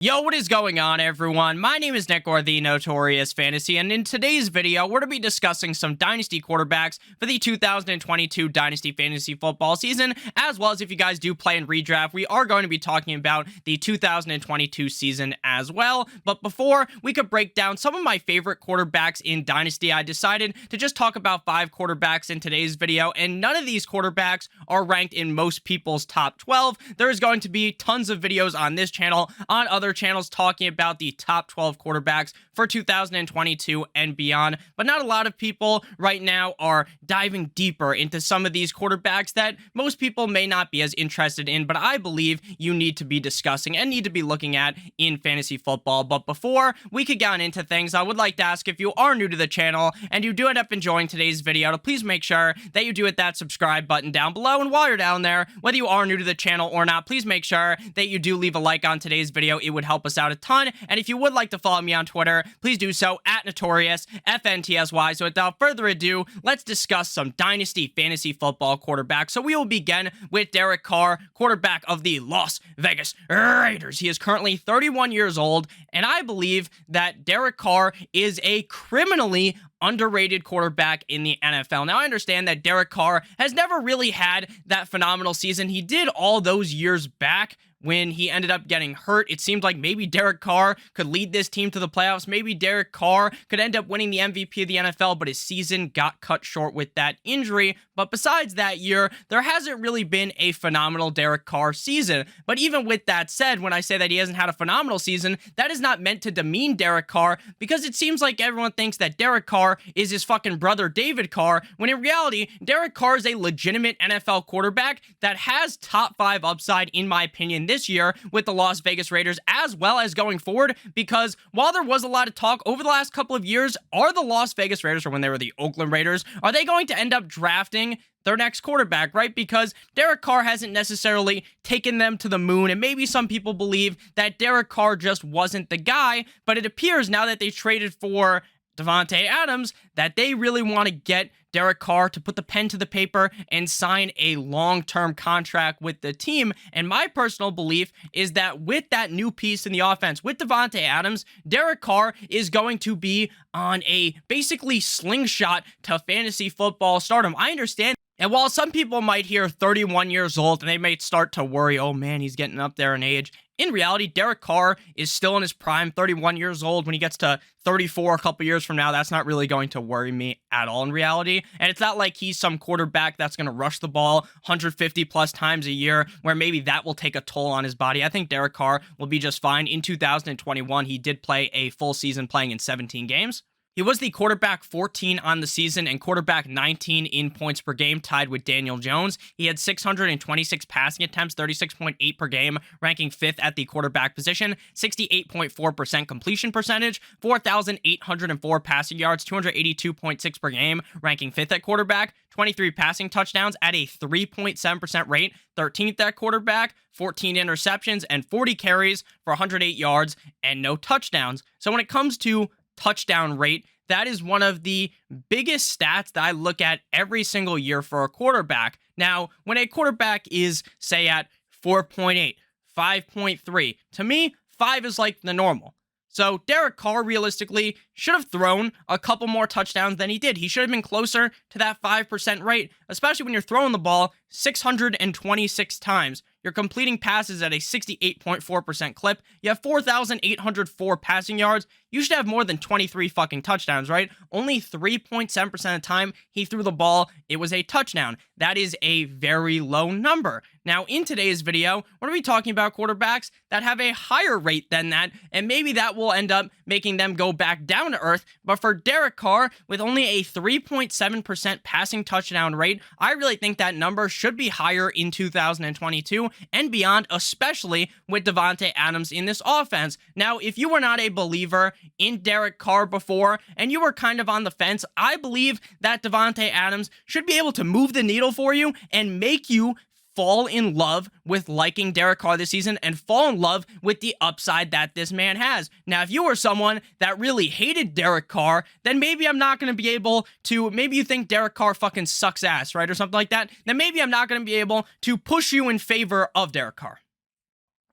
Yo, what is going on, everyone? My name is Nick, or the Notorious Fantasy, and in today's video, we're going to be discussing some Dynasty quarterbacks for the 2022 Dynasty Fantasy Football season, as well as if you guys do play in redraft, we are going to be talking about the 2022 season as well. But before we could break down some of my favorite quarterbacks in Dynasty, I decided to just talk about 5 quarterbacks in today's video, and none of these quarterbacks are ranked in most people's top 12. There is going to be tons of videos on this channel, on other channels talking about the top 12 quarterbacks for 2022 and beyond, but not a lot of people right now are diving deeper into some of these quarterbacks that most people may not be as interested in, but I believe you need to be discussing and need to be looking at in fantasy football. But before we could get into things, I would like to ask, if you are new to the channel and you do end up enjoying today's video, to please make sure that you do hit that subscribe button down below. And while you're down there, whether you are new to the channel or not, please make sure that you do leave a like on today's video. It would help us out a ton. And if you would like to follow me on Twitter, please do so at Notorious FNTSY. So without further ado, let's discuss some Dynasty Fantasy Football quarterbacks. So we will begin with Derek Carr, quarterback of the Las Vegas Raiders. He is currently 31 years old, and I believe that Derek Carr is a criminally underrated quarterback in the NFL. Now, I understand that Derek Carr has never really had that phenomenal season. He did all those years back when he ended up getting hurt. It seemed like maybe Derek Carr could lead this team to the playoffs. Maybe Derek Carr could end up winning the MVP of the NFL, but his season got cut short with that injury. But besides that year, there hasn't really been a phenomenal Derek Carr season. But even with that said, when I say that he hasn't had a phenomenal season, that is not meant to demean Derek Carr, because it seems like everyone thinks that Derek Carr is his fucking brother David Carr, when in reality, Derek Carr is a legitimate NFL quarterback that has top 5 upside, in my opinion, this year with the Las Vegas Raiders, as well as going forward. Because while there was a lot of talk over the last couple of years, are the Las Vegas Raiders, or when they were the Oakland Raiders, are they going to end up drafting their next quarterback, right? Because Derek Carr hasn't necessarily taken them to the moon, and maybe some people believe that Derek Carr just wasn't the guy, but it appears now that they traded for Davante Adams that they really want to get Derek Carr to put the pen to the paper and sign a long-term contract with the team. And my personal belief is that with that new piece in the offense, with Davante Adams, Derek Carr is going to be on a basically slingshot to fantasy football stardom. I understand. And while some people might hear 31 years old and they may start to worry, oh man, he's getting up there in age, in reality, Derek Carr is still in his prime, 31 years old. When he gets to 34 a couple years from now, that's not really going to worry me at all in reality. And it's not like he's some quarterback that's going to rush the ball 150 plus times a year, where maybe that will take a toll on his body. I think Derek Carr will be just fine. In 2021, he did play a full season, playing in 17 games. He was the quarterback 14 on the season and quarterback 19 in points per game, tied with Daniel Jones. He had 626 passing attempts, 36.8 per game, ranking 5th at the quarterback position, 68.4% completion percentage, 4,804 passing yards, 282.6 per game, ranking 5th at quarterback, 23 passing touchdowns at a 3.7% rate, 13th at quarterback, 14 interceptions, and 40 carries for 108 yards and no touchdowns. So when it comes to touchdown rate, that is one of the biggest stats that I look at every single year for a quarterback. Now, when a quarterback is, say, at 4.8, 5.3, to me, 5 is like the normal. So Derek Carr realistically should have thrown a couple more touchdowns than he did. He should have been closer to that 5% rate, especially when you're throwing the ball 626 times. You're completing passes at a 68.4% clip. You have 4,804 passing yards. You should have more than 23 fucking touchdowns, right? Only 3.7% of the time he threw the ball, it was a touchdown. That is a very low number. Now, in today's video, we're going to be talking about quarterbacks that have a higher rate than that, and maybe that will end up making them go back down to earth. But for Derek Carr, with only a 3.7% passing touchdown rate, I really think that number should be higher in 2022 and beyond, especially with Davante Adams in this offense. Now, if you were not a believer in Derek Carr before and you were kind of on the fence, I believe that Davante Adams should be able to move the needle for you and make you fall in love with liking Derek Carr this season and fall in love with the upside that this man has. Now, if you were someone that really hated Derek Carr, then maybe I'm not going to be able to, maybe you think Derek Carr fucking sucks ass, right? Or something like that. Then maybe I'm not going to be able to push you in favor of Derek Carr.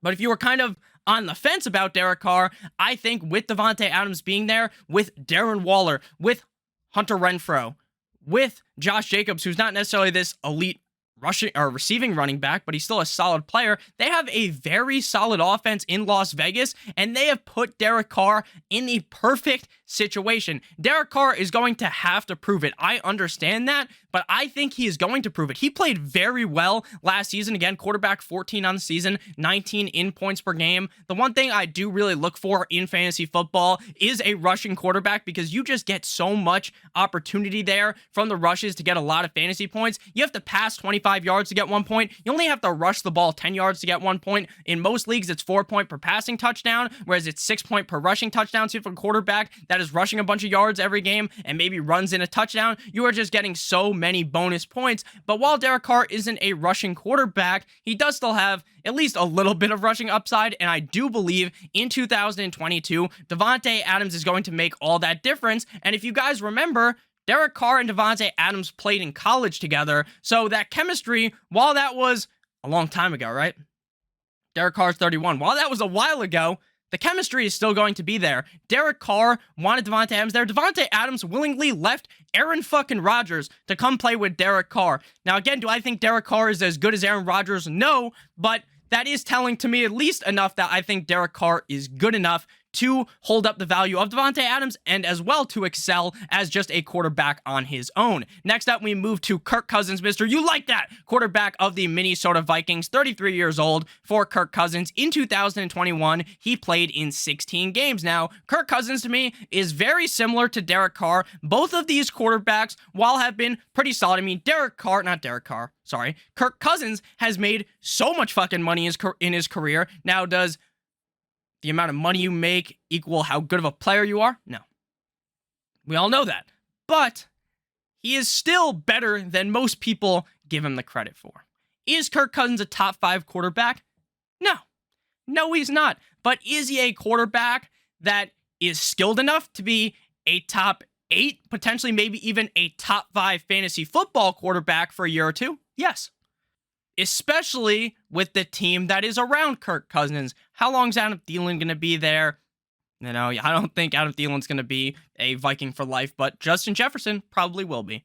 But if you were kind of on the fence about Derek Carr. I think with Davante Adams being there, with Darren Waller, with Hunter Renfrow, with Josh Jacobs, who's not necessarily this elite rushing or receiving running back, but he's still a solid player. They have a very solid offense in Las Vegas, and they have put Derek Carr in the perfect situation. Derek Carr is going to have to prove it. I understand that, but I think he is going to prove it. He played very well last season. Again, quarterback 14 on the season, 19 in points per game. The one thing I do really look for in fantasy football is a rushing quarterback, because you just get so much opportunity there from the rushes to get a lot of fantasy points. You have to pass 25 yards to get 1 point. You only have to rush the ball 10 yards to get 1 point. In most leagues, it's 4 point per passing touchdown, whereas it's 6 point per rushing touchdown. So if a quarterback that is rushing a bunch of yards every game and maybe runs in a touchdown, you are just getting so many bonus points. But while Derek Carr isn't a rushing quarterback, he does still have at least a little bit of rushing upside, and I do believe in 2022, Davante Adams is going to make all that difference. And if you guys remember, Derek Carr and Davante Adams played in college together, so that chemistry, while that was a long time ago, right? Derek Carr's 31. While that was a while ago, the chemistry is still going to be there. Derek Carr wanted Davante Adams there. Davante Adams willingly left Aaron fucking Rodgers to come play with Derek Carr. Now, again, do I think Derek Carr is as good as Aaron Rodgers? No, but that is telling to me at least enough that I think Derek Carr is good enough to hold up the value of Davante Adams and as well to excel as just a quarterback on his own. Next up, we move to Kirk Cousins, Mr. You Like That, quarterback of the Minnesota Vikings, 33 years old for Kirk Cousins. In 2021, he played in 16 games. Now, Kirk Cousins to me is very similar to Derek Carr. Both of these quarterbacks, while have been pretty solid, I mean, Kirk Cousins has made so much fucking money in his career. Now, does the amount of money you make equal how good of a player you are? No. We all know that. But he is still better than most people give him the credit for. Is Kirk Cousins a top 5 quarterback? No. No, he's not. But is he a quarterback that is skilled enough to be a top 8, potentially maybe even a top 5 fantasy football quarterback for a year or two? Yes. Especially with the team that is around Kirk Cousins. How long is Adam Thielen going to be there? You know, I don't think Adam Thielen's going to be a Viking for life, but Justin Jefferson probably will be.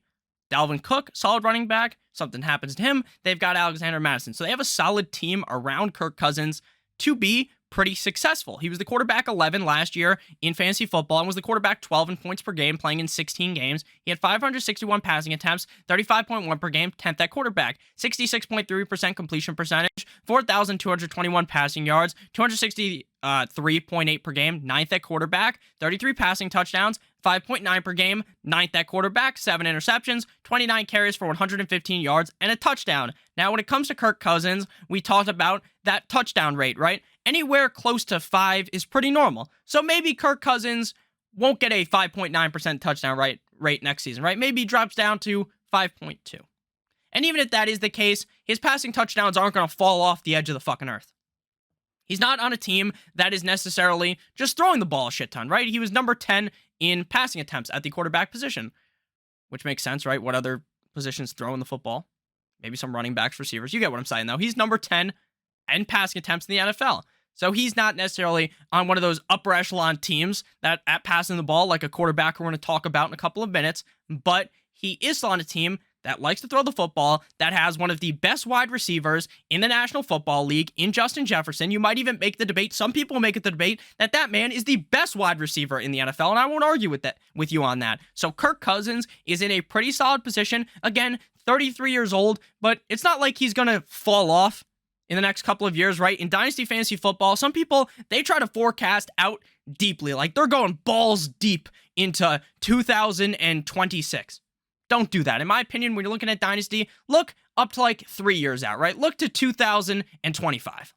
Dalvin Cook, solid running back. Something happens to him, they've got Alexander Madison. So they have a solid team around Kirk Cousins to be pretty successful. He was the quarterback 11 last year in fantasy football and was the quarterback 12 in points per game, playing in 16 games. He had 561 passing attempts, 35.1 per game, 10th at quarterback, 66.3% completion percentage, 4,221 passing yards, 263.8 per game, 9th at quarterback, 33 passing touchdowns, 5.9 per game, 9th at quarterback, 7 interceptions, 29 carries for 115 yards, and a touchdown. Now, when it comes to Kirk Cousins, we talked about that touchdown rate, right? Anywhere close to 5 is pretty normal. So maybe Kirk Cousins won't get a 5.9% touchdown rate next season, right? Maybe he drops down to 5.2. And even if that is the case, his passing touchdowns aren't going to fall off the edge of the fucking earth. He's not on a team that is necessarily just throwing the ball a shit ton, right? He was number 10 in passing attempts at the quarterback position, which makes sense, right? What other positions throwing the football? Maybe some running backs, receivers. You get what I'm saying, though. He's number 10 in passing attempts in the NFL. So he's not necessarily on one of those upper echelon teams that at passing the ball, like a quarterback we're going to talk about in a couple of minutes, but he is still on a team that likes to throw the football, that has one of the best wide receivers in the National Football League in Justin Jefferson. You might even make the debate, some people make it the debate, that man is the best wide receiver in the NFL, and I won't argue with you on that. So Kirk Cousins is in a pretty solid position. Again, 33 years old, but it's not like he's going to fall off in the next couple of years, right? In Dynasty Fantasy Football, some people, they try to forecast out deeply, like they're going balls deep into 2026. Don't do that. In my opinion, when you're looking at Dynasty, look up to like 3 years out, right? Look to 2025.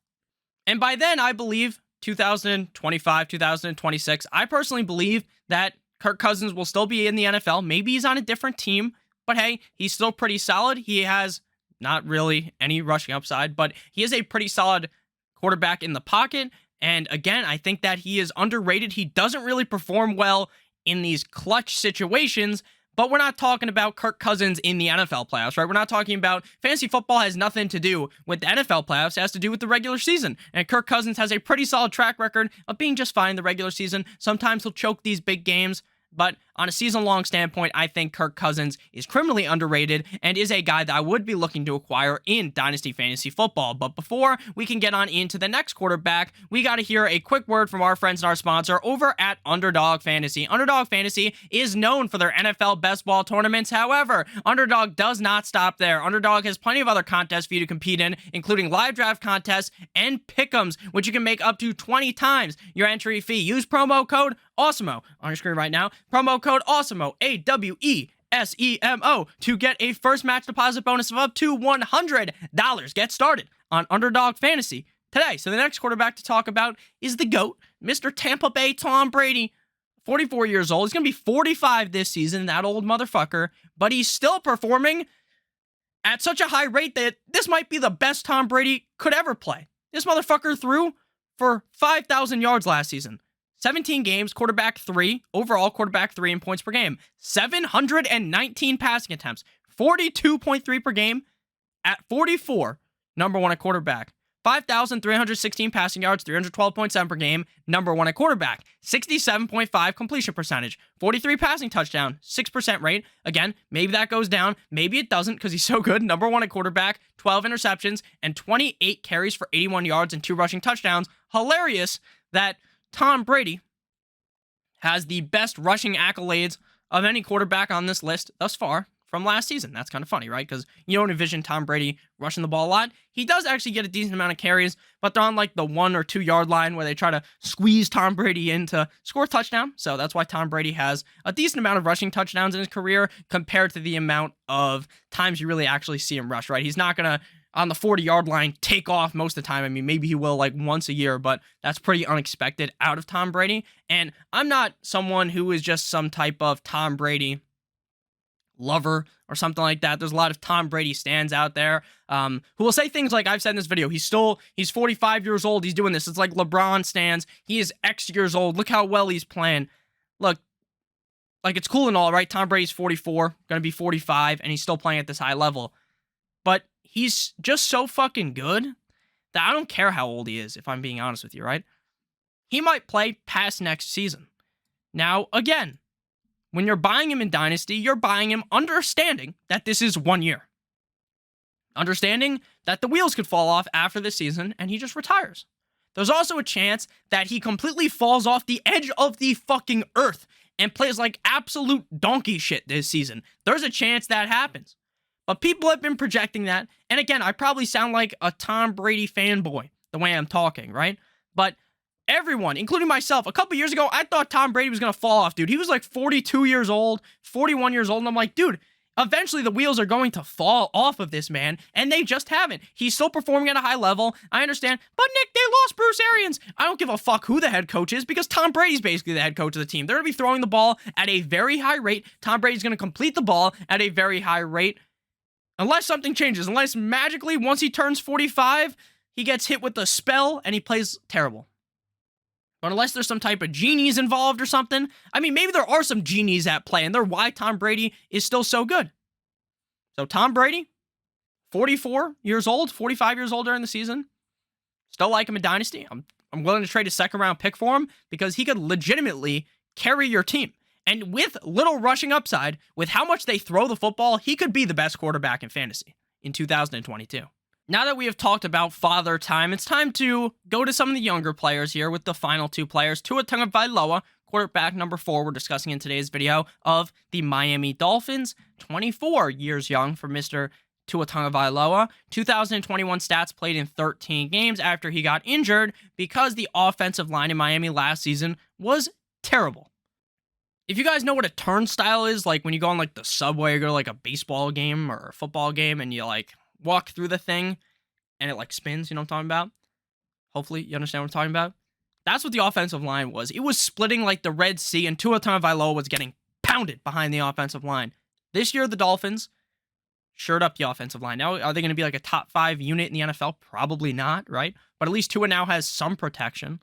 And by then, I believe 2025, 2026, I personally believe that Kirk Cousins will still be in the NFL. Maybe he's on a different team, but hey, he's still pretty solid. He has not really any rushing upside, but he is a pretty solid quarterback in the pocket. And again, I think that he is underrated. He doesn't really perform well in these clutch situations, But we're not talking about Kirk Cousins in the NFL playoffs, right? We're not talking about fantasy football has nothing to do with the NFL playoffs. It has to do with the regular season. And Kirk Cousins has a pretty solid track record of being just fine in the regular season. Sometimes he'll choke these big games. But on a season-long standpoint, I think Kirk Cousins is criminally underrated and is a guy that I would be looking to acquire in Dynasty Fantasy Football. But before we can get on into the next quarterback, we got to hear a quick word from our friends and our sponsor over at UnderDog Fantasy. UnderDog Fantasy is known for their NFL best ball tournaments. However, UnderDog does not stop there. UnderDog has plenty of other contests for you to compete in, including live draft contests and pick'ems, which you can make up to 20 times your entry fee. Use promo code Awesemo on your screen right now. Promo code Awesemo, AWESEMO, to get a first match deposit bonus of up to $100. Get started on UnderDog Fantasy today. So the next quarterback to talk about is the GOAT, Mr. Tampa Bay Tom Brady. 44 years old. He's going to be 45 this season, that old motherfucker. But he's still performing at such a high rate that this might be the best Tom Brady could ever play. This motherfucker threw for 5,000 yards last season. 17 games, quarterback 3, overall quarterback 3 in points per game. 719 passing attempts, 42.3 per game at 44, number 1 at quarterback. 5,316 passing yards, 312.7 per game, number 1 at quarterback. 67.5 completion percentage, 43 passing touchdown, 6% rate. Again, maybe that goes down, maybe it doesn't because he's so good. Number 1 at quarterback, 12 interceptions, and 28 carries for 81 yards and 2 rushing touchdowns. Hilarious that Tom Brady has the best rushing accolades of any quarterback on this list thus far from last season. That's kind of funny, right? Because you don't envision Tom Brady rushing the ball a lot. He does actually get a decent amount of carries, but they're on like the 1 or 2 yard line where they try to squeeze Tom Brady in to score a touchdown. So that's why Tom Brady has a decent amount of rushing touchdowns in his career compared to the amount of times you really actually see him rush, right? He's not going to, on the 40-yard line, take off most of the time. I mean, maybe he will like once a year, but that's pretty unexpected out of Tom Brady. And I'm not someone who is just some type of Tom Brady lover or something like that. There's a lot of Tom Brady stands out there who will say things like I've said in this video. He's 45 years old. He's doing this. It's like LeBron stands. He is X years old. Look how well he's playing. Look, like it's cool and all, right? Tom Brady's 44, going to be 45, and he's still playing at this high level. But he's just so fucking good that I don't care how old he is, if I'm being honest with you, right? He might play past next season. Now, again, when you're buying him in Dynasty, you're buying him understanding that this is 1 year. Understanding that the wheels could fall off after this season and he just retires. There's also a chance that he completely falls off the edge of the fucking earth and plays like absolute donkey shit this season. There's a chance that happens. But people have been projecting that. And again, I probably sound like a Tom Brady fanboy the way I'm talking, right? But everyone, including myself, a couple years ago, I thought Tom Brady was going to fall off, dude. He was like 42 years old, 41 years old. And I'm like, dude, eventually the wheels are going to fall off of this man. And they just haven't. He's still performing at a high level. I understand. But Nick, they lost Bruce Arians. I don't give a fuck who the head coach is because Tom Brady's basically the head coach of the team. They're going to be throwing the ball at a very high rate. Tom Brady's going to complete the ball at a very high rate. Unless something changes, unless magically once he turns 45, he gets hit with a spell and he plays terrible. But unless there's some type of genies involved or something, I mean, maybe there are some genies at play and they're why Tom Brady is still so good. So Tom Brady, 44 years old, 45 years old during the season, still like him in Dynasty. I'm willing to trade a second round pick for him because he could legitimately carry your team. And with little rushing upside, with how much they throw the football, he could be the best quarterback in fantasy in 2022. Now that we have talked about father time, it's time to go to some of the younger players here with the final 2 players. Tua Tagovailoa, quarterback number 4, we're discussing in today's video, of the Miami Dolphins. 24 years young for Mr. Tua Tagovailoa. 2021 stats, played in 13 games after he got injured because the offensive line in Miami last season was terrible. If you guys know what a turnstile is, like when you go on like the subway or go to like a baseball game or a football game and you like walk through the thing and it like spins, you know what I'm talking about? Hopefully you understand what I'm talking about. That's what the offensive line was. It was splitting like the Red Sea and Tua Tagovailoa was getting pounded behind the offensive line. This year, the Dolphins shored up the offensive line. Now, are they going to be like a top 5 unit in the NFL? Probably not, right? But at least Tua now has some protection.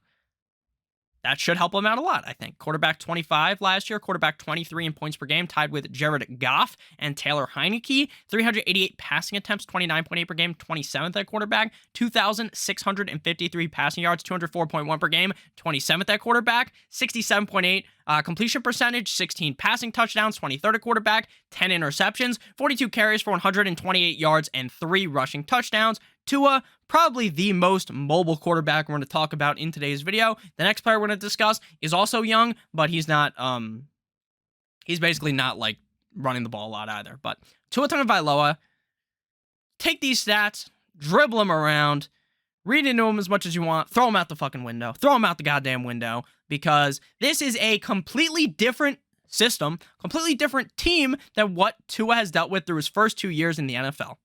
That should help him out a lot, I think. Quarterback 25 last year, quarterback 23 in points per game, tied with Jared Goff and Taylor Heineke. 388 passing attempts, 29.8 per game, 27th at quarterback. 2,653 passing yards, 204.1 per game, 27th at quarterback. 67.8 completion percentage, 16 passing touchdowns, 23rd at quarterback, 10 interceptions, 42 carries for 128 yards, and 3 rushing touchdowns. Tua, probably the most mobile quarterback we're going to talk about in today's video. The next player we're going to discuss is also young, but he's not, he's basically not, like, running the ball a lot either. But Tua Tagovailoa, take these stats, dribble them around, read into them as much as you want, throw them out the fucking window, throw them out the goddamn window, because this is a completely different system, completely different team than what Tua has dealt with through his first 2 years in the NFL.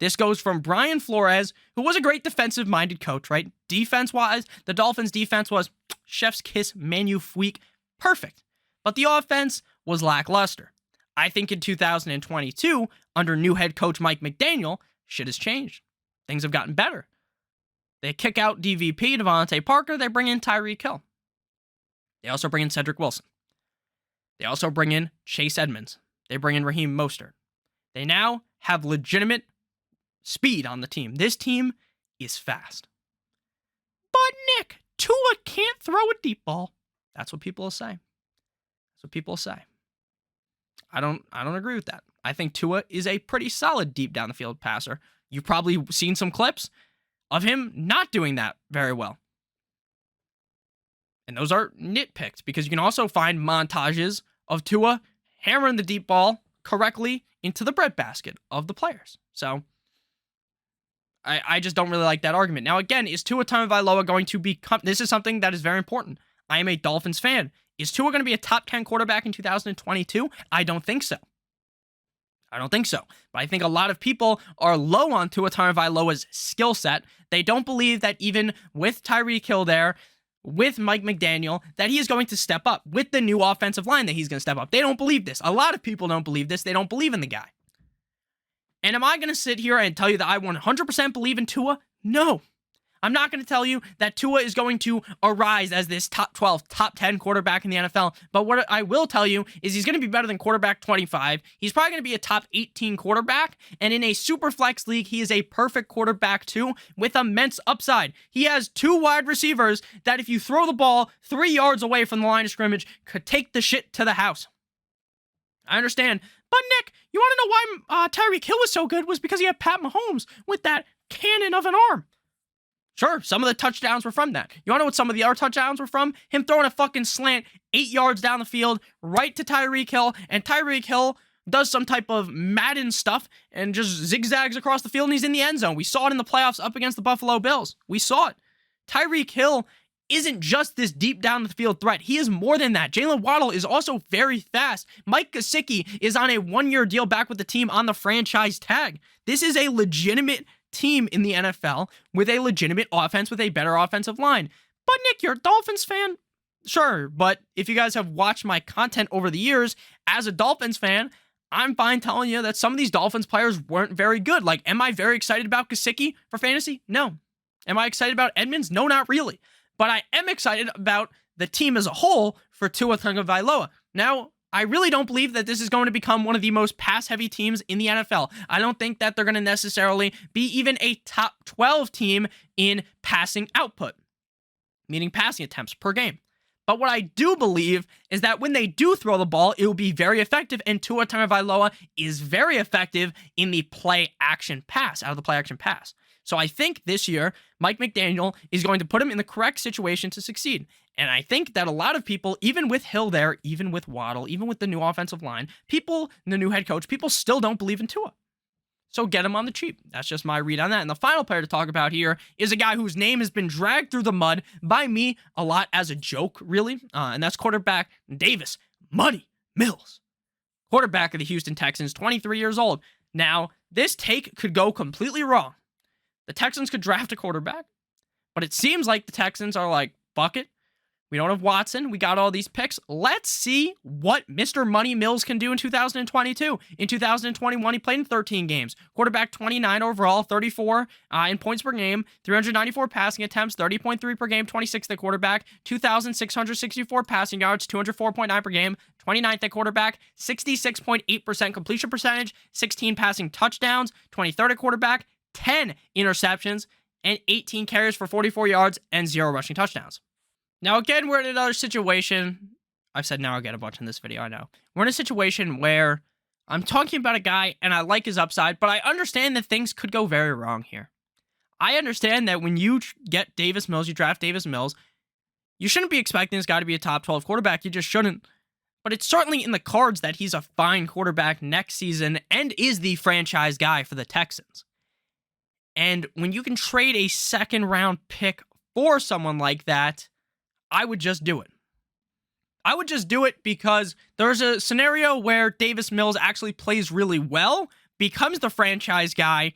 This goes from Brian Flores, who was a great defensive-minded coach, right? Defense-wise, the Dolphins' defense was chef's kiss, magnifique, perfect. But the offense was lackluster. I think in 2022, under new head coach Mike McDaniel, shit has changed. Things have gotten better. They kick out DVP, Devontae Parker. They bring in Tyreek Hill. They also bring in Cedric Wilson. They also bring in Chase Edmonds. They bring in Raheem Mostert. They now have legitimate speed on the team. This team is fast. But Nick, Tua can't throw a deep ball. That's what people will say. That's what people will say. I don't agree with that. I think Tua is a pretty solid deep down the field passer. You've probably seen some clips of him not doing that very well. And those are nitpicked because you can also find montages of Tua hammering the deep ball correctly into the breadbasket of the players. So I just don't really like that argument. Now, again, is Tua Tagovailoa going to become... This is something that is very important. I am a Dolphins fan. Is Tua going to be a top 10 quarterback in 2022? I don't think so. I don't think so. But I think a lot of people are low on Tua Tagovailoa's skill set. They don't believe that even with Tyreek Hill there, with Mike McDaniel, that he is going to step up. With the new offensive line, that he's going to step up. They don't believe this. A lot of people don't believe this. They don't believe in the guy. And am I going to sit here and tell you that I 100% believe in Tua? No. I'm not going to tell you that Tua is going to arise as this top 12, top 10 quarterback in the NFL. But what I will tell you is he's going to be better than quarterback 25. He's probably going to be a top 18 quarterback. And in a super flex league, he is a perfect quarterback too, with immense upside. He has 2 wide receivers that if you throw the ball 3 yards away from the line of scrimmage, could take the shit to the house. I understand. But Nick, you want to know why Tyreek Hill was so good was because he had Pat Mahomes with that cannon of an arm. Sure, some of the touchdowns were from that. You want to know what some of the other touchdowns were from? Him throwing a fucking slant 8 yards down the field right to Tyreek Hill, and Tyreek Hill does some type of Madden stuff and just zigzags across the field and he's in the end zone. We saw it in the playoffs up against the Buffalo Bills. We saw it. Tyreek Hill isn't just this deep down the field threat. He is more than that. Jalen Waddle is also very fast. Mike Gesicki is on a 1-year deal back with the team on the franchise tag. This is a legitimate team in the NFL with a legitimate offense with a better offensive line. But Nick, you're a Dolphins fan? Sure, but if you guys have watched my content over the years, as a Dolphins fan, I'm fine telling you that some of these Dolphins players weren't very good. Like, am I very excited about Gesicki for fantasy? No. Am I excited about Edmonds? No, not really. But I am excited about the team as a whole for Tua Tagovailoa. Now, I really don't believe that this is going to become one of the most pass-heavy teams in the NFL. I don't think that they're going to necessarily be even a top 12 team in passing output, meaning passing attempts per game. But what I do believe is that when they do throw the ball, it will be very effective, and Tua Tagovailoa is very effective in the play-action pass, out of the play-action pass. So I think this year, Mike McDaniel is going to put him in the correct situation to succeed. And I think that a lot of people, even with Hill there, even with Waddle, even with the new offensive line, people, the new head coach, people still don't believe in Tua. So get him on the cheap. That's just my read on that. And the final player to talk about here is a guy whose name has been dragged through the mud by me a lot as a joke, really. And that's quarterback Davis Money Mills. Quarterback of the Houston Texans, 23 years old. Now, this take could go completely wrong. The Texans could draft a quarterback, but it seems like the Texans are like, fuck it. We don't have Watson. We got all these picks. Let's see what Mr. Money Mills can do in 2022. In 2021, he played in 13 games. Quarterback 29 overall, 34 in points per game, 394 passing attempts, 30.3 per game, 26th at quarterback, 2,664 passing yards, 204.9 per game, 29th at quarterback, 66.8% completion percentage, 16 passing touchdowns, 23rd at quarterback, 10 interceptions, and 18 carries for 44 yards and 0 rushing touchdowns. Now, again, we're in another situation. I've said now again a bunch in this video, I know. We're in a situation where I'm talking about a guy and I like his upside, but I understand that things could go very wrong here. I understand that when you get Davis Mills, you draft Davis Mills, you shouldn't be expecting this guy to be a top 12 quarterback. You just shouldn't. But it's certainly in the cards that he's a fine quarterback next season and is the franchise guy for the Texans. And when you can trade a second-round pick for someone like that, I would just do it. I would just do it because there's a scenario where Davis Mills actually plays really well, becomes the franchise guy,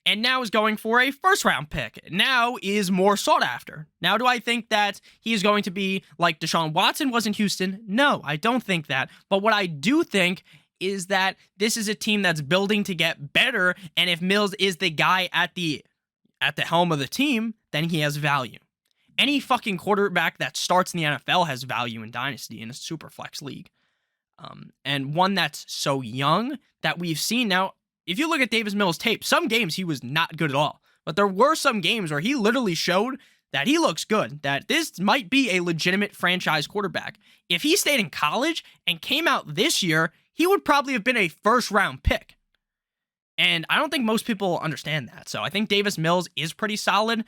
and now is going for a first-round pick. Now is more sought after. Now, do I think that he is going to be like Deshaun Watson was in Houston? No, I don't think that. But what I do think is that this is a team that's building to get better, and if Mills is the guy at the helm of the team, then he has value. Any fucking quarterback that starts in the NFL has value in Dynasty in a super flex league. And one that's so young that we've seen now, if you look at Davis Mills' tape, some games he was not good at all. But there were some games where he literally showed that he looks good, that this might be a legitimate franchise quarterback. If he stayed in college and came out this year, he would probably have been a first-round pick. And I don't think most people understand that. So I think Davis Mills is pretty solid,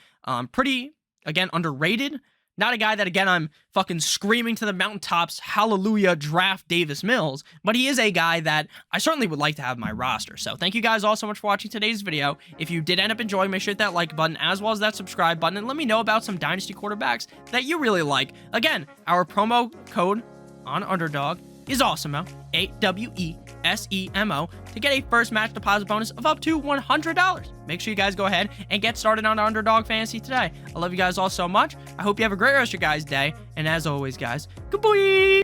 pretty, again, underrated. Not a guy that, again, I'm fucking screaming to the mountaintops, hallelujah, draft Davis Mills. But he is a guy that I certainly would like to have in my roster. So thank you guys all so much for watching today's video. If you did end up enjoying, make sure to hit that like button as well as that subscribe button. And let me know about some Dynasty quarterbacks that you really like. Again, our promo code on UnderDog is Awesemo, AWESEMO, to get a first match deposit bonus of up to $100. Make sure you guys go ahead and get started on UnderDog Fantasy today. I love you guys all so much. I hope you have a great rest of your guys' day. And as always, guys, good boy!